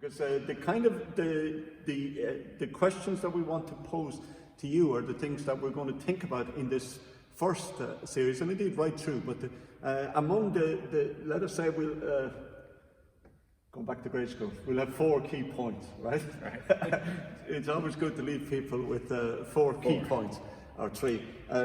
Because the kind of the questions that we want to pose to you are the things that we're going to think about in this first series, and indeed right through. But among let us say we'll go back to grade school. We'll have 4 key points, right? Right. It's always good to leave people with 4 key points, or 3.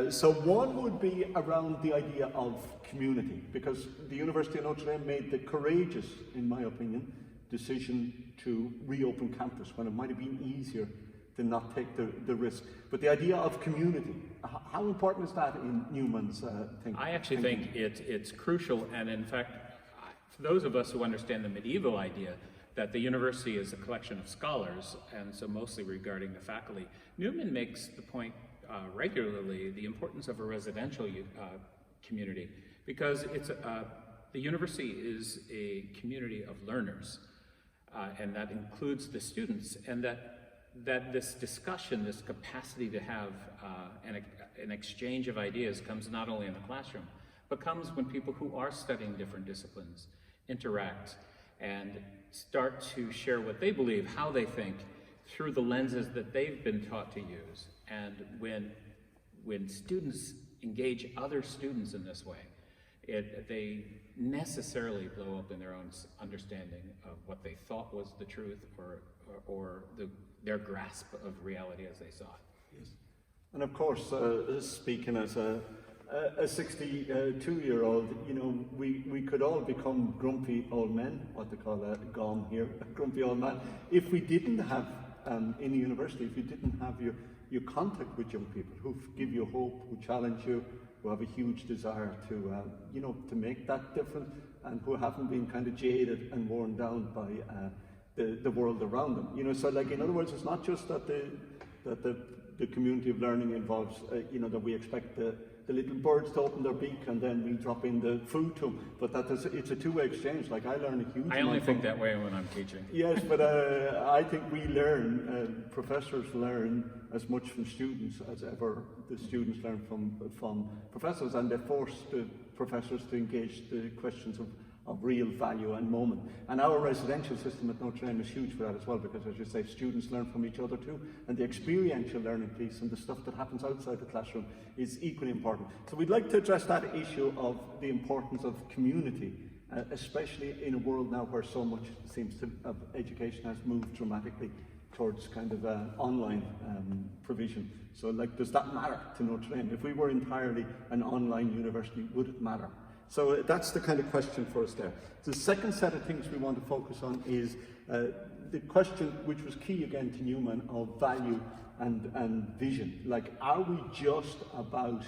So one would be around the idea of community, because the University of Notre Dame made the courageous, in my opinion, decision to reopen campus when it might have been easier to not take the risk. But the idea of community, how important is that in Newman's thinking? I actually think it's crucial, and in fact, for those of us who understand the medieval idea that the university is a collection of scholars, and so mostly regarding the faculty, Newman makes the point regularly, the importance of a residential community, because the university is a community of learners, and that includes the students, and that this discussion, this capacity to have an exchange of ideas comes not only in the classroom, but comes when people who are studying different disciplines interact and start to share what they believe, how they think, through the lenses that they've been taught to use. And when students engage other students in this way, they necessarily blow up in their own understanding of what they thought was the truth, or their grasp of reality as they saw it. Yes. And of course, speaking as a 62-year-old, you know, we could all become grumpy old men, what they call a gom here, a grumpy old man, if we didn't have, in the university, if you didn't have your contact with young people who give you hope, who challenge you, who have a huge desire to, you know, to make that difference, and who haven't been kind of jaded and worn down by the world around them. You know, so like, in other words, it's not just that the community of learning involves, you know, that we expect the little birds to open their beak and then we drop in the food to them, but it's a two-way exchange. Like, I learn a huge amount. I only think that way when I'm teaching. Yes, but I think we learn, professors learn as much from students as ever the students learn from professors, and they force the professors to engage the questions of real value and moment. And our residential system at Notre Dame is huge for that as well, because, as you say, students learn from each other too, and the experiential learning piece and the stuff that happens outside the classroom is equally important. So we'd like to address that issue of the importance of community, especially in a world now where so much seems to of education has moved dramatically towards kind of online provision. So, like, does that matter to Notre Dame? If we were entirely an online university, would it matter? So that's the kind of question for us there. The second set of things we want to focus on is the question, which was key again to Newman, of value and vision. Like, are we just about,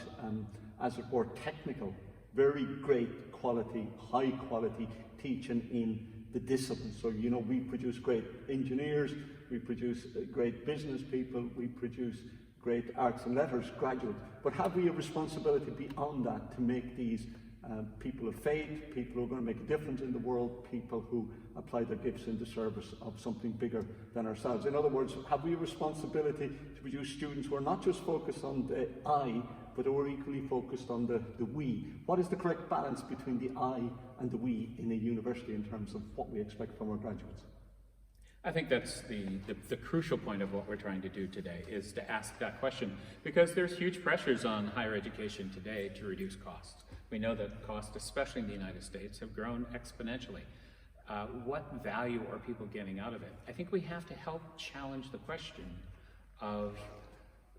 as it were, technical, very great quality, high quality teaching in the discipline? So, you know, we produce great engineers, we produce great business people, we produce great arts and letters graduates, but have we a responsibility beyond that to make these people of faith, people who are going to make a difference in the world, people who apply their gifts in the service of something bigger than ourselves? In other words, have we a responsibility to produce students who are not just focused on the I, but who are equally focused on the we? What is the correct balance between the I and the we in a university in terms of what we expect from our graduates? I think that's the crucial point of what we're trying to do today, is to ask that question, because there's huge pressures on higher education today to reduce costs. We know that costs, especially in the United States, have grown exponentially. What value are people getting out of it? I think we have to help challenge the question of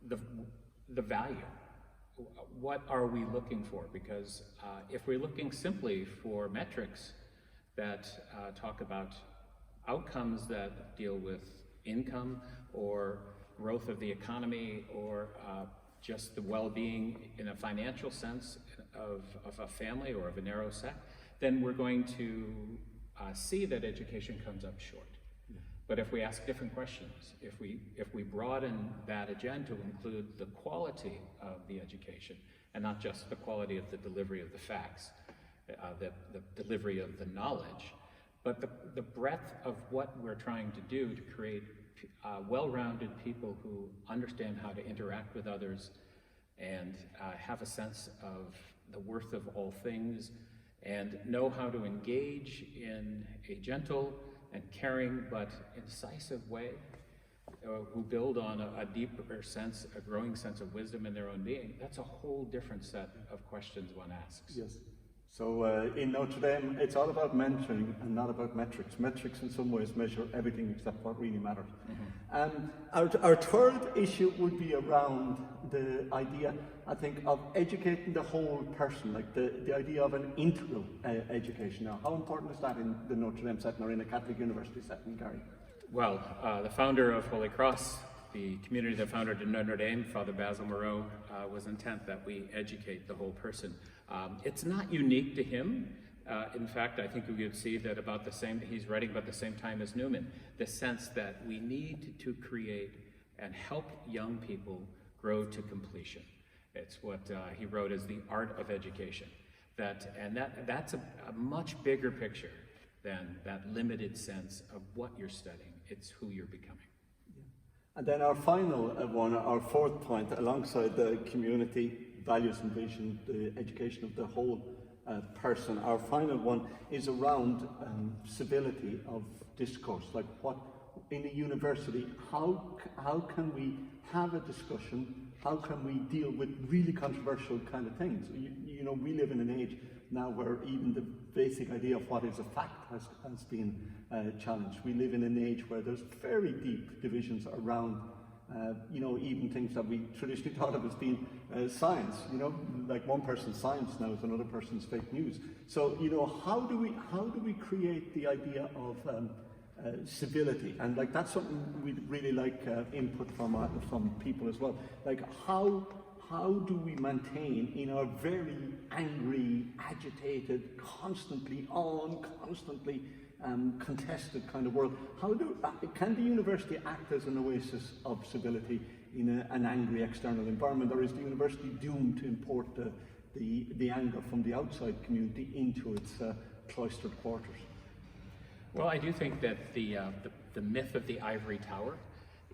the value. What are we looking for? Because if we're looking simply for metrics that talk about outcomes that deal with income or growth of the economy, or just the well-being in a financial sense of a family or of a narrow sect, then we're going to see that education comes up short. Yeah. But if we ask different questions, if we broaden that agenda to include the quality of the education, and not just the quality of the delivery of the facts, the delivery of the knowledge, but the breadth of what we're trying to do to create well-rounded people who understand how to interact with others and have a sense of the worth of all things, and know how to engage in a gentle and caring but incisive way, who build on a deeper sense, a growing sense of wisdom in their own being, that's a whole different set of questions one asks. Yes. So in Notre Dame, it's all about mentoring and not about metrics. Metrics in some ways measure everything except what really matters. Our third issue would be around the idea, I think, of educating the whole person, like the idea of an integral education. Now, how important is that in the Notre Dame setting or in a Catholic university setting, Gary? Well, the founder of Holy Cross, the community that founded Notre Dame, Father Basil Moreau, was intent that we educate the whole person. It's not unique to him. In fact, I think we could see that he's writing about the same time as Newman, the sense that we need to create and help young people grow to completion. It's what he wrote as the art of education. That's a much bigger picture than that limited sense of what you're studying. It's who you're becoming. And then our final one, our fourth point, alongside the community, values and vision, the education of the whole person, our final one is around civility of discourse. Like what, in a university, how can we have a discussion? How can we deal with really controversial kind of things? You know, we live in an age now where even the basic idea of what is a fact has been challenged. We live in an age where there's very deep divisions around, you know, even things that we traditionally thought of as being science. You know, like one person's science now is another person's fake news. So, you know, how do we create the idea of civility? And like that's something we'd really like input from people as well. Like how do we maintain in our very angry, agitated, constantly contested kind of world, can the university act as an oasis of civility in an angry external environment, or is the university doomed to import the anger from the outside community into its cloistered quarters? Well, I do think that the myth of the ivory tower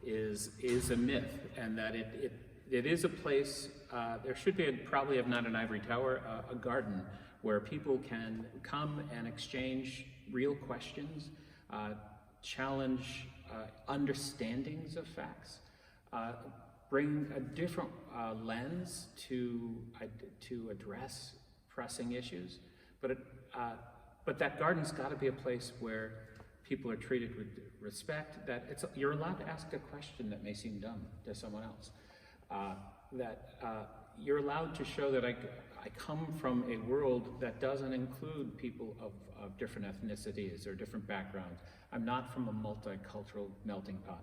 is a myth, and that it is a place, there should be probably, if not an ivory tower, a garden where people can come and exchange real questions, challenge understandings of facts, bring a different lens to address pressing issues. But that garden's got to be a place where people are treated with respect, that you're allowed to ask a question that may seem dumb to someone else. You're allowed to show that I come from a world that doesn't include people of different ethnicities or different backgrounds. I'm not from a multicultural melting pot.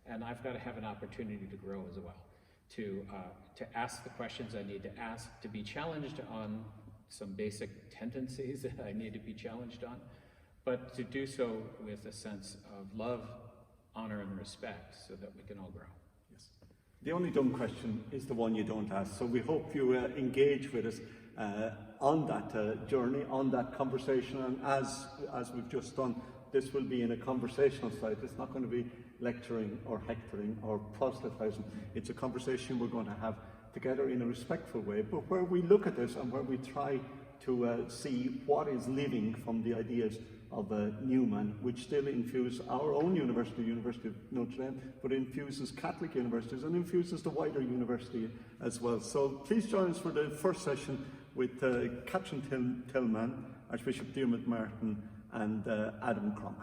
And I've got to have an opportunity to grow as well, to ask the questions I need to ask, to be challenged on some basic tendencies that I need to be challenged on, but to do so with a sense of love, honor, and respect so that we can all grow. Yes. The only dumb question is the one you don't ask. So we hope you engage with us on that journey, on that conversation. And as we've just done, this will be in a conversational side. It's not going to be lecturing or hectoring or proselytizing. It's a conversation we're going to have together in a respectful way, but where we look at this and where we try to see what is living from the ideas of Newman, which still infuse our own university, University of Notre Dame, but infuses Catholic universities and infuses the wider university as well. So please join us for the first session with Catherine Tillman, Archbishop Diarmuid Martin, and Adam Cronk.